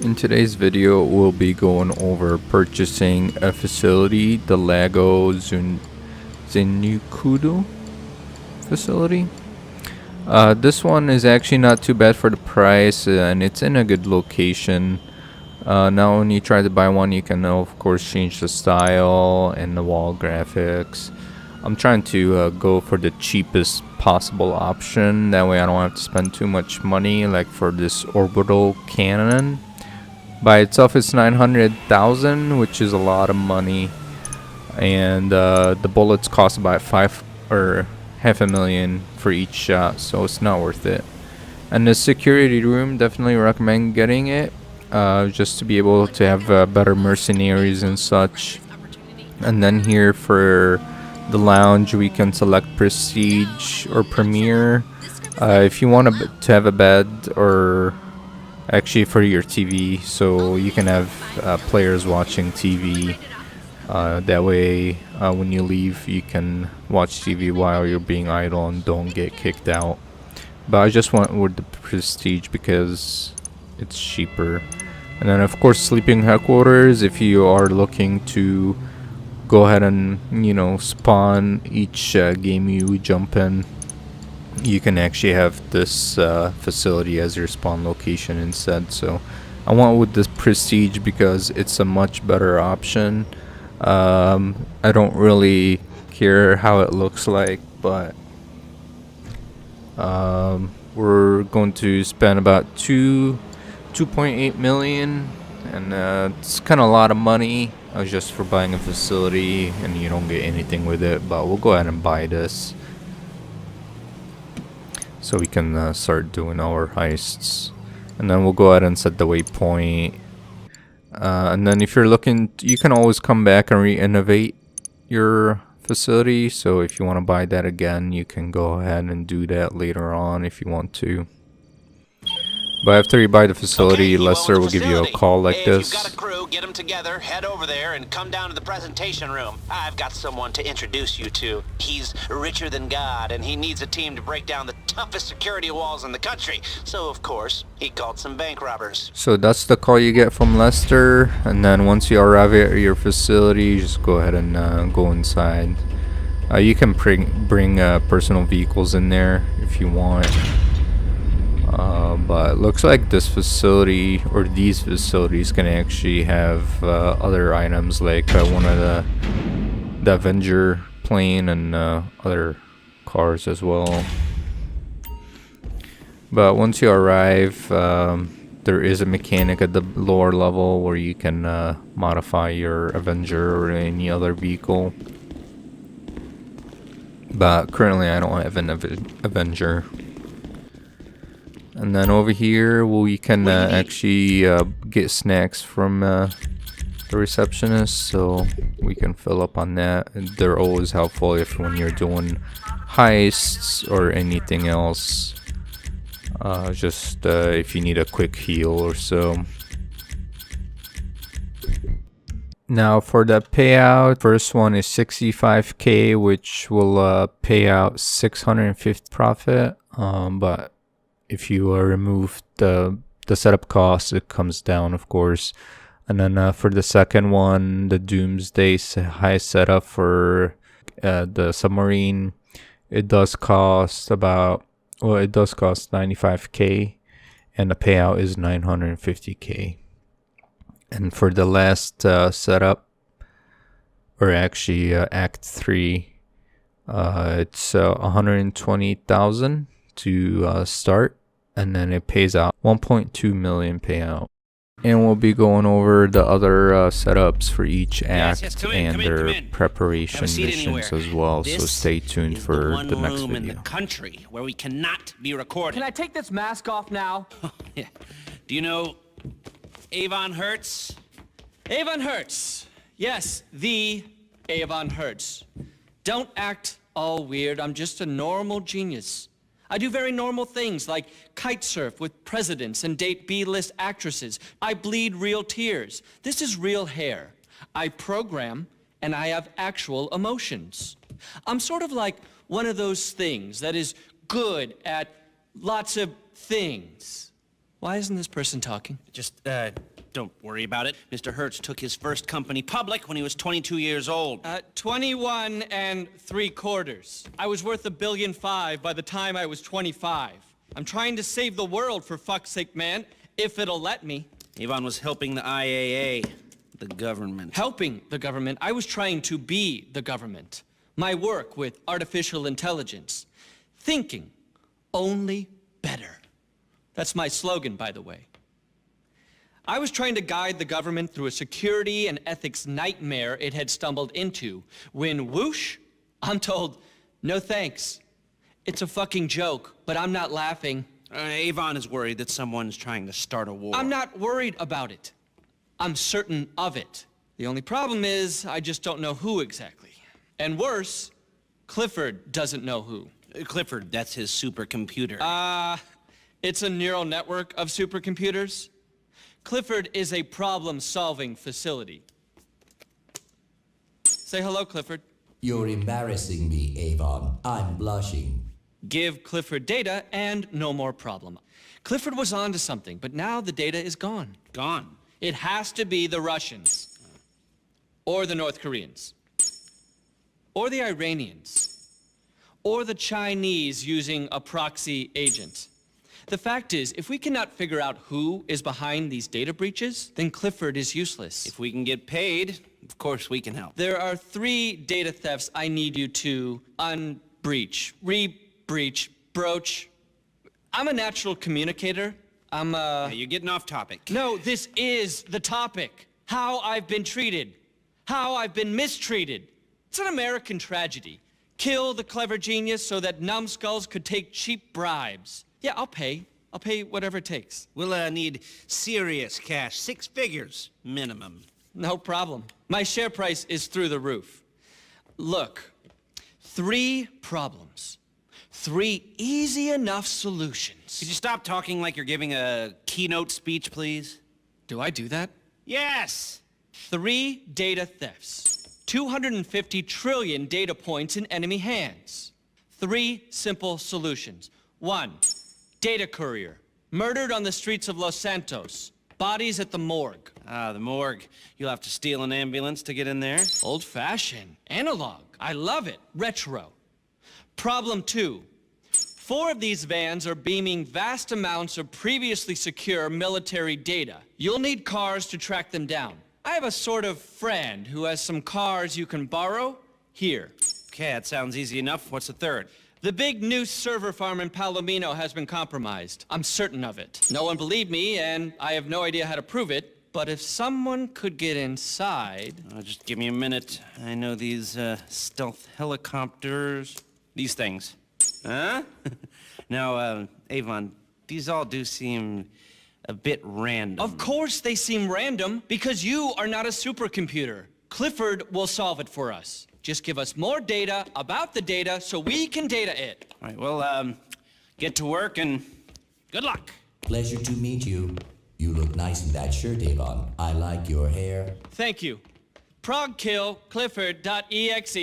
In today's video, we'll be going over purchasing a facility, the Lago Zenikudo facility. This one is actually not too bad for the price, and it's in a good location. Now when you try to buy one, you can of course change the style and the wall graphics. I'm trying to go for the cheapest possible option, that way I don't have to spend too much money, like for this orbital cannon. By itself it's 900,000, which is a lot of money, and the bullets cost about half a million for each shot, so it's not worth it. And the security room, definitely recommend getting it, just to be able to have better mercenaries and such. And then here for the lounge, we can select prestige or premier. If you want to have a bed, or actually for your TV, so you can have players watching TV. That way when you leave, you can watch TV while you're being idle and don't get kicked out. But I just went with the prestige because it's cheaper. And then of course sleeping headquarters, if you are looking to go ahead and, you know, spawn each game you jump in, you can actually have this facility as your spawn location instead. So I went with this prestige because it's a much better option. I don't really care how it looks like, but we're going to spend about 2.8 million, and it's kind of a lot of money just for buying a facility, and you don't get anything with it. But we'll go ahead and buy this so we can start doing our heists. And then we'll go ahead and set the waypoint. And then if you're looking, you can always come back and re-innovate your facility. So if you want to buy that again, you can go ahead and do that later on if you want to. But after you buy the facility, Lester will give you a call like this. If you've got a crew, get them together, head over there, and come down to the presentation room. I've got someone to introduce you to. He's richer than God, and he needs a team to break down the toughest security walls in the country. So, of course, he called some bank robbers. So that's the call you get from Lester. And then once you arrive at your facility, just go ahead and go inside. You can bring personal vehicles in there if you want. But it looks like this facility, or these facilities, can actually have other items, like one of the Avenger plane and other cars as well. But once you arrive, there is a mechanic at the lower level where you can modify your Avenger or any other vehicle. But currently I don't have an Avenger. And then over here, we can actually get snacks from the receptionist, so we can fill up on that. And they're always helpful when you're doing heists or anything else. Just if you need a quick heal or so. Now for the payout, first one is 65k, which will pay out 650 profit. But if you remove the setup cost, it comes down, of course. And then for the second one, the Doomsday high setup for the submarine, it does cost about, well, it does cost 95k, and the payout is 950k. And for the last setup, or actually Act 3, it's 120,000 to start, and then it pays out 1.2 million payout. And we'll be going over the other setups for each act and their preparation missions as well. So stay tuned for the next video. In the country where we cannot be recorded. Can I take this mask off now? Yeah. Do you know Avon Hertz? Avon Hertz. Yes, the Avon Hertz. Don't act all weird. I'm just a normal genius. I do very normal things like kite surf with presidents and date B-list actresses. I bleed real tears. This is real hair. I program, and I have actual emotions. I'm sort of like one of those things that is good at lots of things. Why isn't this person talking? Just, Don't worry about it. Mr. Hertz took his first company public when he was 22 years old. 21 3/4. I was worth $1.5 billion by the time I was 25. I'm trying to save the world, for fuck's sake, man, if it'll let me. Avon was helping the IAA, the government. Helping the government? I was trying to be the government. My work with artificial intelligence. Thinking only better. That's my slogan, by the way. I was trying to guide the government through a security and ethics nightmare it had stumbled into, when whoosh, I'm told, no thanks. It's a fucking joke, but I'm not laughing. Avon is worried that someone's trying to start a war. I'm not worried about it. I'm certain of it. The only problem is, I just don't know who exactly. And worse, Clifford doesn't know who. Clifford, that's his supercomputer. It's a neural network of supercomputers. Clifford is a problem-solving facility. Say hello, Clifford. You're embarrassing me, Avon. I'm blushing. Give Clifford data and no more problem. Clifford was onto something, but now the data is gone. Gone. It has to be the Russians, or the North Koreans, or the Iranians, or the Chinese using a proxy agent. The fact is, if we cannot figure out who is behind these data breaches, then Clifford is useless. If we can get paid, of course we can help. There are 3 data thefts I need you to unbreach, re-breach, broach. I'm a natural communicator. You're getting off topic. No, this is the topic. How I've been treated. How I've been mistreated. It's an American tragedy. Kill the clever genius so that numbskulls could take cheap bribes. Yeah, I'll pay. I'll pay whatever it takes. We'll need serious cash, 6 figures minimum. No problem. My share price is through the roof. Look, 3 problems. 3 easy enough solutions. Could you stop talking like you're giving a keynote speech, please? Do I do that? Yes! 3 data thefts. 250 trillion data points in enemy hands. 3 simple solutions. 1, data courier. Murdered on the streets of Los Santos. Bodies at the morgue. Ah, the morgue. You'll have to steal an ambulance to get in there. Old-fashioned. Analog. I love it. Retro. Problem 2. 4 of these vans are beaming vast amounts of previously secure military data. You'll need cars to track them down. I have a sort of friend who has some cars you can borrow. Here. Okay, that sounds easy enough. What's the 3rd? The big new server farm in Palomino has been compromised. I'm certain of it. No one believed me, and I have no idea how to prove it. But if someone could get inside... Just give me a minute. I know these stealth helicopters. These things. Huh? Now, Avon, these all do seem a bit random. Of course they seem random, because you are not a supercomputer. Clifford will solve it for us. Just give us more data about the data so we can data it. All right, well, get to work and good luck. Pleasure to meet you. You look nice in that shirt, Avon. I like your hair. Thank you. Prog kill Clifford.exe.